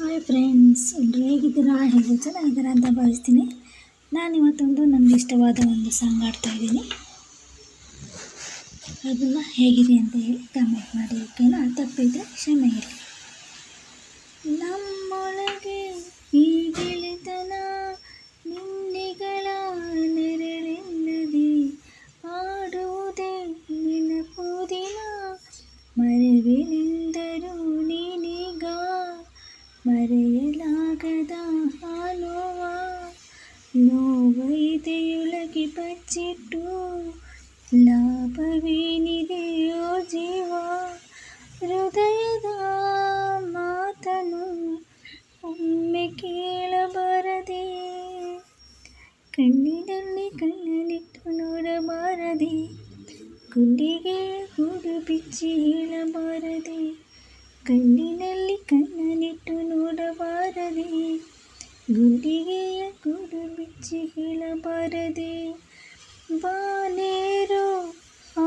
Hi friends, ಎಲ್ಲರೂ ಹೇಗಿದ್ದೀರಾ? ಹೇಗೂ ಚೆನ್ನಾಗಿದ್ದೀರಾ ಅಂತ ಭಾವಿಸ್ತೀನಿ. ನಾನಿವತ್ತೊಂದು ನನಗೆ ಇಷ್ಟವಾದ ಒಂದು ಸಾಂಗ್ ಆಡ್ತಾಯಿದ್ದೀನಿ. ಅದನ್ನು ಹೇಗಿದೆ ಅಂತ ಹೇಳಿ ಕಮೆಂಟ್ ಮಾಡಿ, ಓಕೆನಾ? ತಪ್ಪಿದ್ರೆ ಕ್ಷಮೆ ಇರಲಿ. ನಮ್ಮೊಳಗೆ ಈ ಗೆಳೆತನ ನಿನ್ನೆಗಳ ನೆರಳಿಲ್ಲದೆ ಆಡುವುದೇ ನೆನಪು ದಿನ, ಮರೆವೆನೆಂದರೂ ನೀನೀಗ ಮರೆಯಲಾಗದ ನೋವ, ನೋವೈದೆಯೊಳಗೆ ಬಚ್ಚಿಟ್ಟು ಲಾಭವೇನಿದೆಯೋ ಜೀವ, ಹೃದಯದ ಮಾತನು ಒಮ್ಮೆ ಕೇಳಬಾರದೆ, ಕಣ್ಣಿನಲ್ಲಿ ಕಣ್ಣನಿಟ್ಟು ನೋಡಬಾರದೆ, ಗುಂಡಿಗೆ ಗೂಡು ಬಿಚ್ಚಿ ಹೇಳಬಾರದೆ, ಕಣ್ಣಿನಲ್ಲಿ ಕಣ್ಣನಿಟ್ಟು ನೋಡಬಾರದೆ, ಗುಂಡಿಗೆಯ ಗೂಡು ಬಿಚ್ಚಿ ಹೇಳಬಾರದೆ, ಬಾನೇರೋ ಆ